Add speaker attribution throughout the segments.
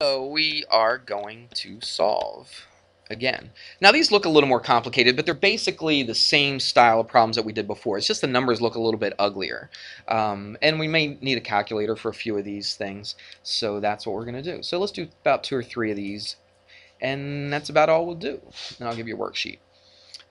Speaker 1: So we are going to solve again. Now these look a little more complicated, but they're basically the same style of problems that we did before. It's just the numbers look a little bit uglier. And we may need a calculator for a few of these things, so that's what we're going to do. So let's do about 2 or 3 of these, and that's about all we'll do. And I'll give you a worksheet.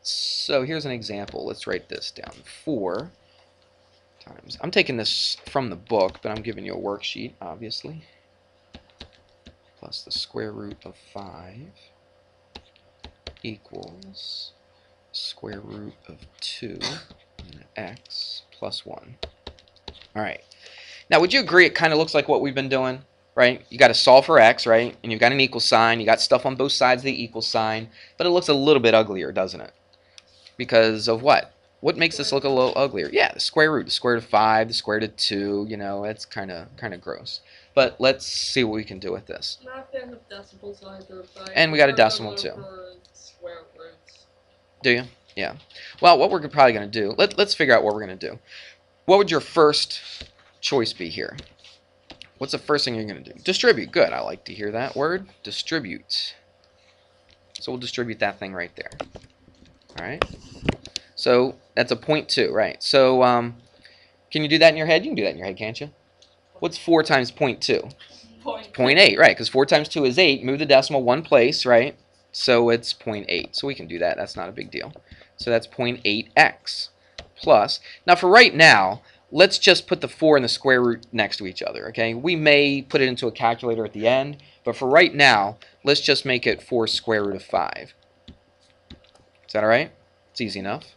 Speaker 1: So here's an example. Let's write this down. 4 times. I'm taking this from the book, but I'm giving you a worksheet, obviously. Plus the square root of 5 equals square root of 2 and x plus 1. Alright. Now, would you agree it kind of looks like what we've been doing? Right? You got to solve for x, right? And you've got an equal sign. You got stuff on both sides of the equal sign. But it looks a little bit uglier, doesn't it? Because of what? What makes this look a little uglier? Yeah, the square root of 5, the square root of 2, you know, it's kind of gross. But let's see what we can do with this.
Speaker 2: Not a fan of decimals either, but
Speaker 1: and we got a decimal too.
Speaker 2: Square roots.
Speaker 1: Do you? Yeah. Well, what we're probably going to do, let's figure out what we're going to do. What would your first choice be here? What's the first thing you're going to do? Distribute. Good. I like to hear that word. Distribute. So we'll distribute that thing right there. All right. So that's a 0.2, right? So can you do that in your head? You can do that in your head, can't you? What's 4 times 0.2? 0.8, right? Because 4 times 2 is 8. Move the decimal one place, right? So it's 0.8. So we can do that. That's not a big deal. So that's 0.8x plus. Now for right now, let's just put the 4 and the square root next to each other, okay? We may put it into a calculator at the end, but for right now, let's just make it 4 square root of 5. Is that all right? It's easy enough.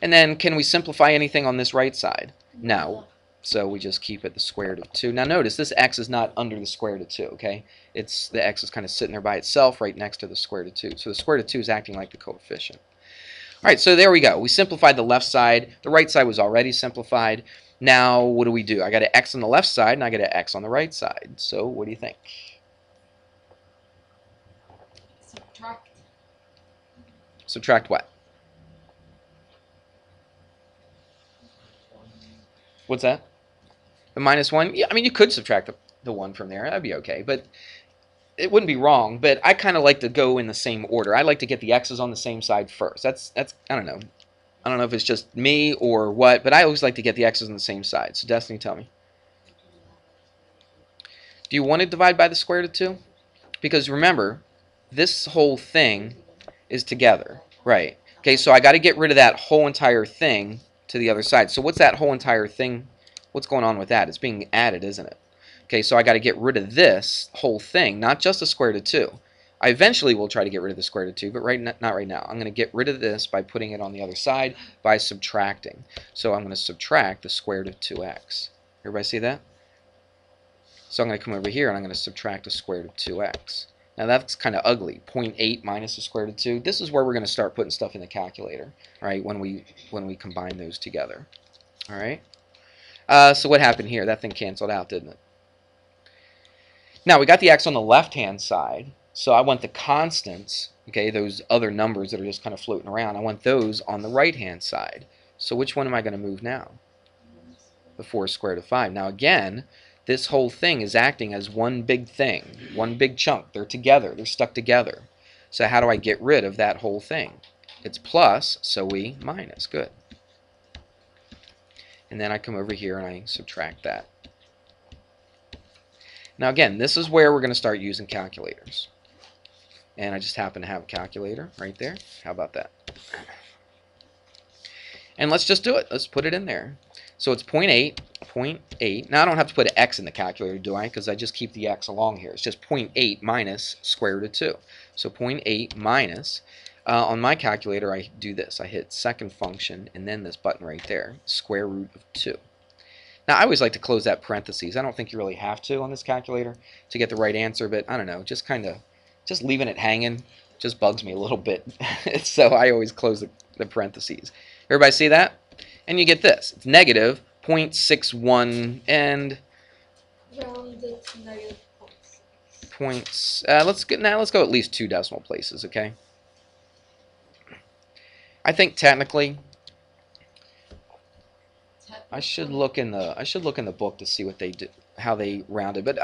Speaker 1: And then can we simplify anything on this right side? No. So we just keep it the square root of 2. Now notice this x is not under the square root of 2, okay? The x is kind of sitting there by itself right next to the square root of 2. So the square root of 2 is acting like the coefficient. All right, so there we go. We simplified the left side. The right side was already simplified. Now what do? I got an x on the left side and I got an x on the right side. So what do you think?
Speaker 2: Subtract.
Speaker 1: Subtract what? What's that? The minus 1? Yeah, I mean, you could subtract the 1 from there. That'd be okay, but it wouldn't be wrong. But I kind of like to go in the same order. I like to get the x's on the same side first. That's I don't know. I don't know if it's just me or what, but I always like to get the x's on the same side. So Destiny, tell me. Do you want to divide by the square root of 2? Because remember, this whole thing is together, right? Okay, so I got to get rid of that whole entire thing to the other side. So what's that whole entire thing? What's going on with that? It's being added, isn't it? Okay, so I got to get rid of this whole thing, not just the square root of 2. I eventually will try to get rid of the square root of 2, but not right now. I'm going to get rid of this by putting it on the other side by subtracting. So I'm going to subtract the square root of 2x. Everybody see that? So I'm going to come over here and I'm going to subtract the square root of 2x. Now that's kind of ugly. 0.8 minus the square root of 2. This is where we're going to start putting stuff in the calculator, right? When we combine those together. All right. So what happened here? That thing canceled out, didn't it? Now we got the x on the left-hand side, so I want the constants, okay, those other numbers that are just kind of floating around, I want those on the right-hand side. So which one am I going to move now? The 4 square root of 5. Now again, this whole thing is acting as one big thing, one big chunk. They're together. They're stuck together. So how do I get rid of that whole thing? It's plus, so we minus. Good. And then I come over here and I subtract that. Now again, this is where we're going to start using calculators. And I just happen to have a calculator right there. How about that? And let's just do it. Let's put it in there. So it's 0.8. Now I don't have to put an x in the calculator, do I? Because I just keep the x along here. It's just 0.8 minus square root of 2. So 0.8 minus, on my calculator I do this. I hit second function and then this button right there, square root of 2. Now I always like to close that parentheses. I don't think you really have to on this calculator to get the right answer, but I don't know, just leaving it hanging just bugs me a little bit. So I always close the parentheses. Everybody see that? And you get this. It's negative 0.61 and
Speaker 2: round it to negative
Speaker 1: points. Let's go at least 2 decimal places, okay? I think technically I should look in the book to see what they how they rounded. But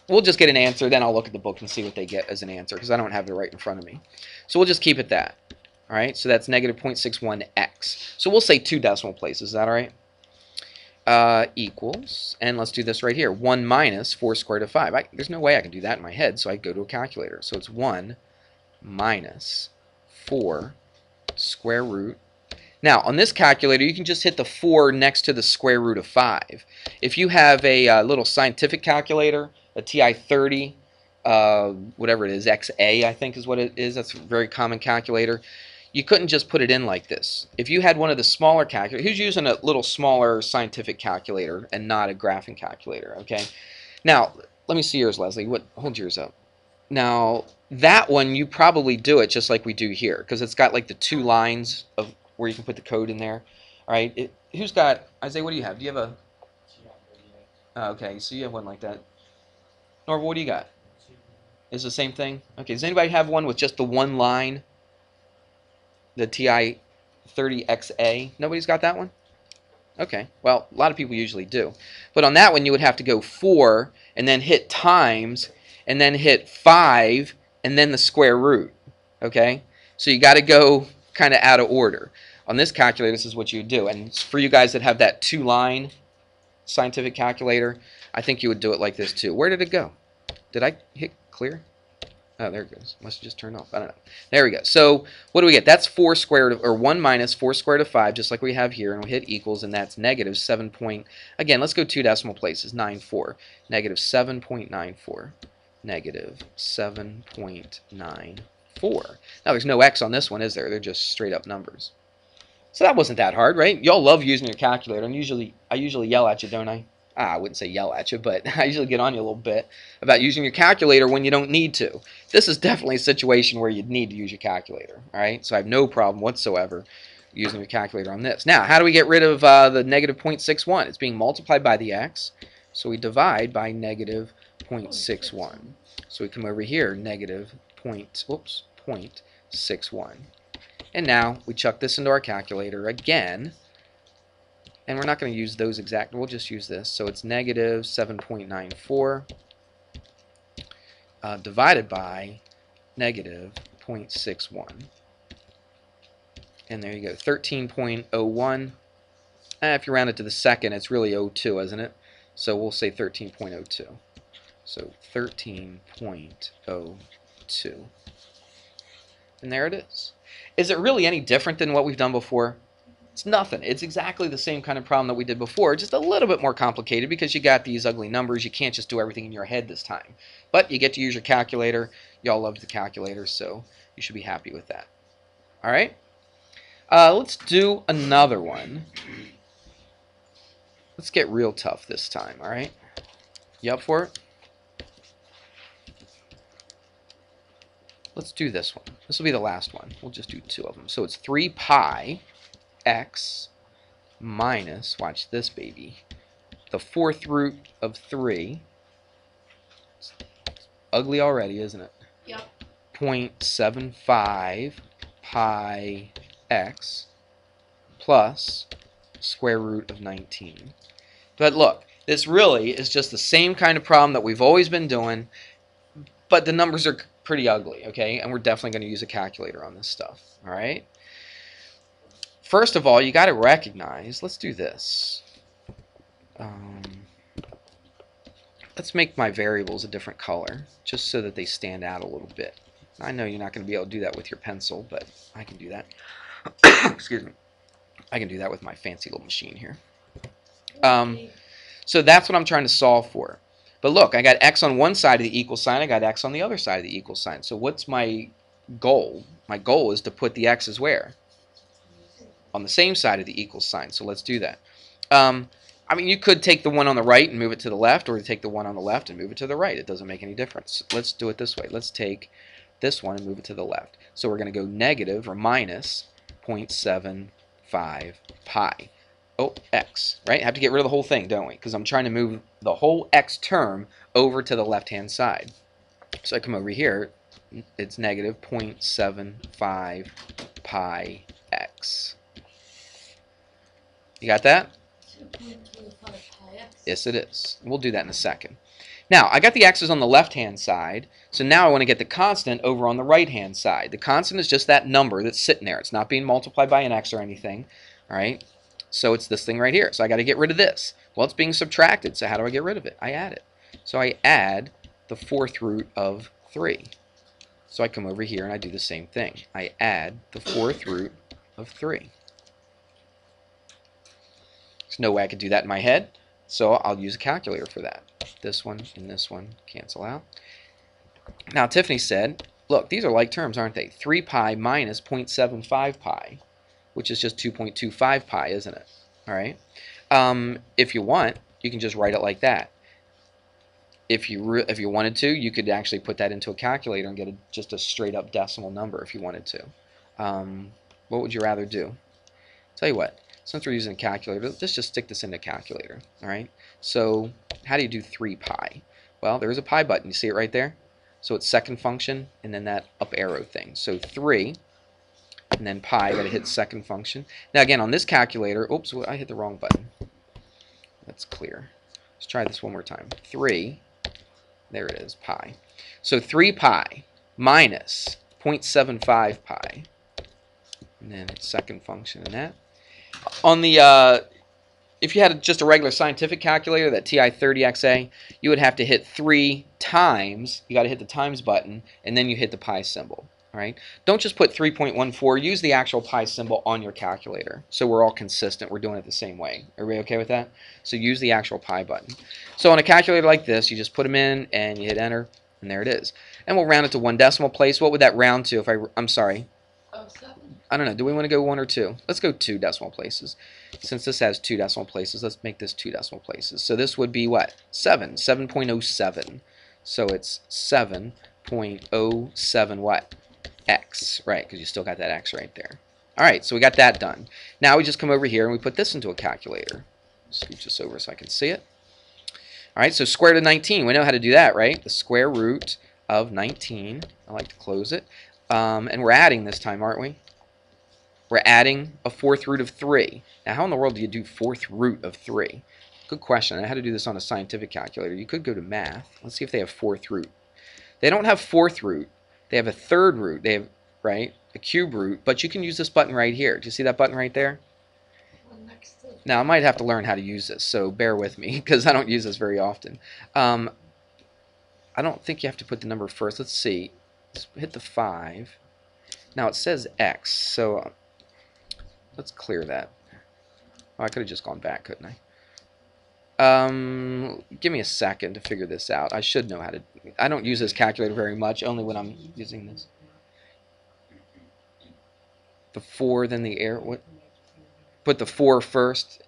Speaker 1: we'll just get an answer. Then I'll look at the book and see what they get as an answer because I don't have it right in front of me. So we'll just keep it that. All right. So that's negative 0.61x. So we'll say 2 decimal places. Is that all right? Equals, and let's do this right here. 1 minus 4 squared of 5. There's no way I can do that in my head, so I go to a calculator. So it's 1 minus 4 square root. Now, on this calculator, you can just hit the 4 next to the square root of 5. If you have a little scientific calculator, a TI-30, whatever it is, XA, I think is what it is. That's a very common calculator. You couldn't just put it in like this. If you had one of the smaller calculators, who's using a little smaller scientific calculator and not a graphing calculator, okay? Now, let me see yours, Leslie. Hold yours up. Now, that one, you probably do it just like we do here, because it's got like the 2 lines of where you can put the code in there. All right, who's got, Isaiah, what do you have? Do you have a, okay, so you have one like that. Norval, what do you got? Is the same thing? Okay, does anybody have one with just the 1 line? The TI-30XA? Nobody's got that one? Okay, well, a lot of people usually do. But on that one, you would have to go 4, and then hit times, and then hit 5, and then the square root. Okay? So you got to go kind of out of order. On this calculator, this is what you do. And for you guys that have that 2-line scientific calculator, I think you would do it like this too. Where did it go? Did I hit clear? Oh, there it goes. Must have just turned off. I don't know. There we go. So what do we get? That's 4 squared of, or 1 minus 4 squared of 5, just like we have here, and we'll hit equals, and that's negative 7 point. Again, let's go 2 decimal places. 94. Negative 7.94. Negative 7.94. Now there's no x on this one, is there? They're just straight up numbers. So that wasn't that hard, right? Y'all love using your calculator, and I usually yell at you, don't I? I wouldn't say yell at you, but I usually get on you a little bit about using your calculator when you don't need to. This is definitely a situation where you'd need to use your calculator, all right? So I have no problem whatsoever using your calculator on this. Now, how do we get rid of the negative 0.61? It's being multiplied by the x, so we divide by negative 0.61. So we come over here, negative 0.61. And now we chuck this into our calculator again. And we're not going to use those exact, we'll just use this. So it's negative 7.94 divided by negative 0.61. And there you go, 13.01. If you round it to the second, it's really 02, isn't it? So we'll say 13.02. So 13.02. And there it is. Is it really any different than what we've done before? It's nothing. It's exactly the same kind of problem that we did before, just a little bit more complicated because you got these ugly numbers. You can't just do everything in your head this time. But you get to use your calculator. Y'all love the calculator, so you should be happy with that. All right? Let's do another one. Let's get real tough this time, all right? You up for it? Let's do this one. This will be the last one. We'll just do 2 of them. So it's 3 pi x minus, watch this baby, the 4th root of 3. It's ugly already, isn't it?
Speaker 2: Yep.
Speaker 1: 0.75 pi x plus square root of 19. But look, this really is just the same kind of problem that we've always been doing, but the numbers are pretty ugly, okay? And we're definitely going to use a calculator on this stuff, all right? First of all, you got to recognize, let's do this. Let's make my variables a different color, just so that they stand out a little bit. I know you're not going to be able to do that with your pencil, but I can do that. Excuse me. I can do that with my fancy little machine here. So that's what I'm trying to solve for. But look, I got x on one side of the equal sign, I got x on the other side of the equal sign. So what's my goal? My goal is to put the x's where? On the same side of the equal sign. So let's do that. I mean, you could take the one on the right and move it to the left, or take the one on the left and move it to the right. It doesn't make any difference. Let's do it this way. Let's take this one and move it to the left. So we're going to go negative or minus 0.75 pi. Oh, x, right? Have to get rid of the whole thing, don't we? Because I'm trying to move the whole x term over to the left-hand side. So I come over here. It's negative 0.75 pi x. You got that?
Speaker 2: 2.25 pi x.
Speaker 1: Yes, it is. We'll do that in a second. Now, I got the x's on the left-hand side, so now I want to get the constant over on the right-hand side. The constant is just that number that's sitting there. It's not being multiplied by an x or anything, all right? So it's this thing right here. So I got to get rid of this. Well, it's being subtracted, so how do I get rid of it? I add it. So I add the 4th root of 3. So I come over here and I do the same thing. I add the 4th root of 3. There's no way I could do that in my head, so I'll use a calculator for that. This one and this one cancel out. Now, Tiffany said, look, these are like terms, aren't they? 3 pi minus 0.75 pi, which is just 2.25 pi, isn't it? All right. If you want, you can just write it like that. If you wanted to, you could actually put that into a calculator and get just a straight-up decimal number if you wanted to. What would you rather do? Tell you what. Since we're using a calculator, let's just stick this in a calculator, all right? So how do you do 3 pi? Well, there's a pi button. You see it right there? So it's second function and then that up arrow thing. So 3 and then pi, got to hit second function. Now again, on this calculator, oops, I hit the wrong button. That's clear. Let's try this one more time. 3, there it is, pi. So 3 pi minus 0.75 pi, and then second function in that. On the, if you had just a regular scientific calculator, that TI-30XA, you would have to hit 3 times. You got to hit the times button, and then you hit the pi symbol. All right. Don't just put 3.14. Use the actual pi symbol on your calculator, so we're all consistent. We're doing it the same way. Everybody okay with that? So use the actual pi button. So on a calculator like this, you just put them in, and you hit enter, and there it is. And we'll round it to 1 decimal place. What would that round to? If I'm sorry.
Speaker 2: Oh, 7.
Speaker 1: I don't know. Do we want to go 1 or 2? Let's go 2 decimal places. Since this has 2 decimal places, let's make this 2 decimal places. So this would be what? 7. 7.07. So it's 7.07 what? X. Right, because you still got that X right there. All right, so we got that done. Now we just come over here and we put this into a calculator. Scooch this over so I can see it. All right, so square root of 19. We know how to do that, right? The square root of 19. I like to close it. And we're adding this time, aren't we? We're adding a 4th root of 3. Now, how in the world do you do 4th root of 3? Good question. I had to do this on a scientific calculator. You could go to math. Let's see if they have 4th root. They don't have 4th root. They have a 3rd root. They have, right, a cube root. But you can use this button right here. Do you see that button right there?
Speaker 2: Next to
Speaker 1: Now, I might have to learn how to use this, so bear with me, because I don't use this very often. I don't think you have to put the number first. Let's see. Let's hit the 5. Now, it says X, so let's clear that. Oh, I could have just gone back, couldn't I? Give me a second to figure this out. I should know how to. I don't use this calculator very much, only when I'm using this. The 4, then the air. What? Put the 4 first.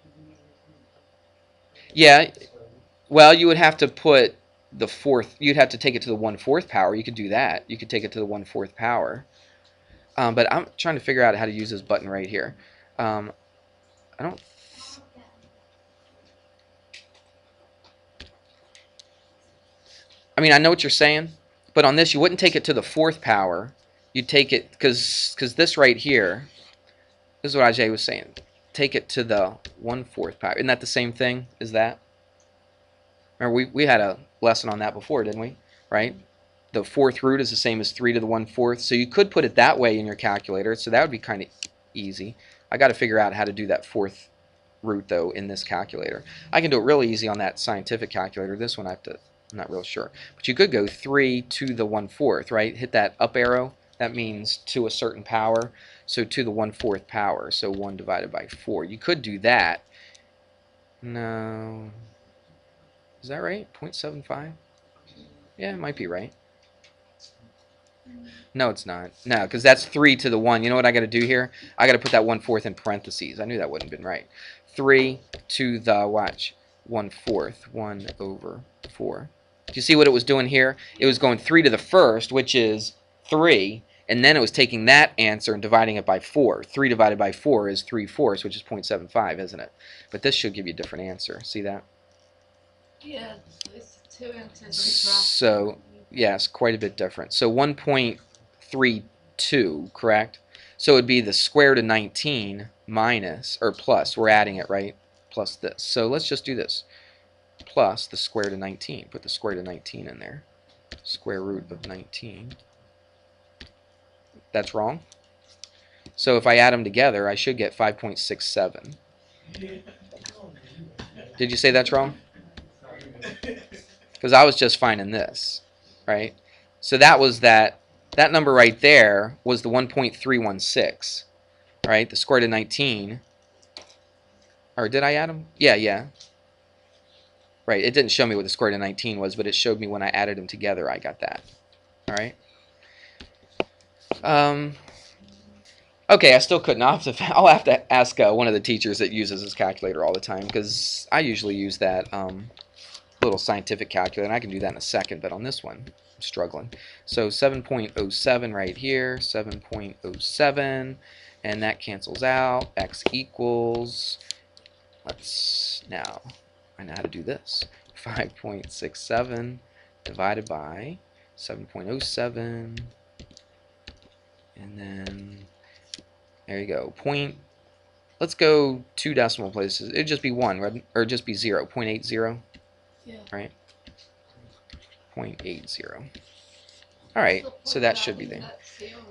Speaker 1: Yeah. Well, you would have to put the 4th. You'd have to take it to the 1/4 power. You could do that. You could take it to the 1/4 power. But I'm trying to figure out how to use this button right here. I don't. I mean, I know what you're saying, but on this, you wouldn't take it to the 4th power. You'd take it, because this right here, this is what Ajay was saying. Take it to the 1/4 power. Isn't that the same thing as that? Remember, we had a lesson on that before, didn't we? Right? The 4th root is the same as 3 to the 1/4. So you could put it that way in your calculator, so that would be kind of easy. I got to figure out how to do that 4th root, though, in this calculator. I can do it really easy on that scientific calculator. This one I have to. I'm not real sure. But you could go 3 to the 1/4, right? Hit that up arrow. That means to a certain power. So to the 1/4 power. So 1 divided by 4. You could do that. No. Is that right? 0.75? Yeah, it might be right. No, it's not. No, because that's 3 to the 1. You know what I got to do here? I got to put that 1/4 in parentheses. I knew that wouldn't have been right. 3 to the, watch, 1/4. 1/4. Do you see what it was doing here? It was going 3 to the 1st, which is 3, and then it was taking that answer and dividing it by 4. 3 divided by 4 is 3/4, which is 0.75, isn't it? But this should give you a different answer. See that?
Speaker 2: Yeah, it's 2 answers.
Speaker 1: So, yes, quite a bit different. So 1.32, correct? So it would be the square root of 19 minus, or plus, we're adding it, right? plus this. So let's just do this. Plus the square root of 19. Put the square root of 19 in there. Square root of 19. That's wrong. So if I add them together, I should get 5.67. Did you say that's wrong? Because I was just finding this, right? So that was that number right there was the 1.316, right? The square root of 19. Or did I add them? Yeah. Right, it didn't show me what the square root of 19 was, but it showed me when I added them together I got that. All right. Okay, I still couldn't. I'll have to ask one of the teachers that uses this calculator all the time, because I usually use that little scientific calculator, and I can do that in a second, but on this one, I'm struggling. So 7.07 right here, 7.07, and that cancels out. X equals, now, I know how to do this. 5.67 divided by 7.07, and then there you go. Let's go 2 decimal places. It'd just be 1, right? Or just be 0. 0.80.
Speaker 2: Yeah.
Speaker 1: Right? 0.80. All right, so that should be there.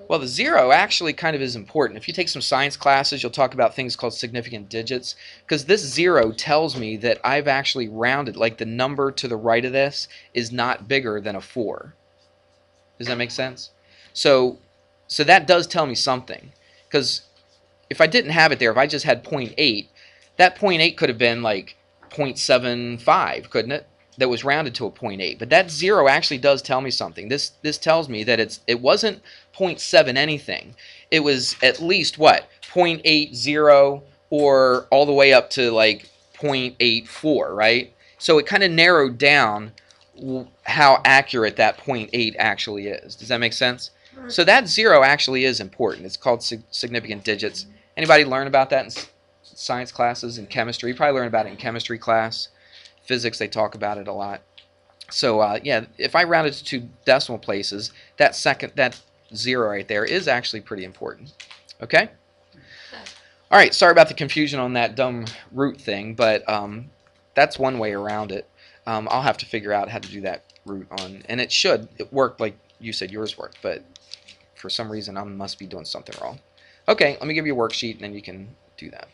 Speaker 1: Well, the 0 actually kind of is important. If you take some science classes, you'll talk about things called significant digits, because this 0 tells me that I've actually rounded, like the number to the right of this is not bigger than a 4. Does that make sense? So that does tell me something, because if I didn't have it there, if I just had 0.8, that 0.8 could have been like 0.75, couldn't it? That was rounded to a 0.8. But that 0 actually does tell me something. This tells me that it wasn't 0.7 anything. It was at least, what, 0.80 or all the way up to like 0.84, right? So it kind of narrowed down how accurate that 0.8 actually is. Does that make sense? So that 0 actually is important. It's called significant digits. Anybody learn about that in science classes and chemistry? You probably learn about it in chemistry class. Physics, they talk about it a lot. So yeah, if I rounded to 2 decimal places, that 0 right there is actually pretty important. Okay? All right, sorry about the confusion on that dumb root thing, but that's one way around it. I'll have to figure out how to do that root on, and it worked like you said yours worked, but for some reason I must be doing something wrong. Okay, let me give you a worksheet and then you can do that.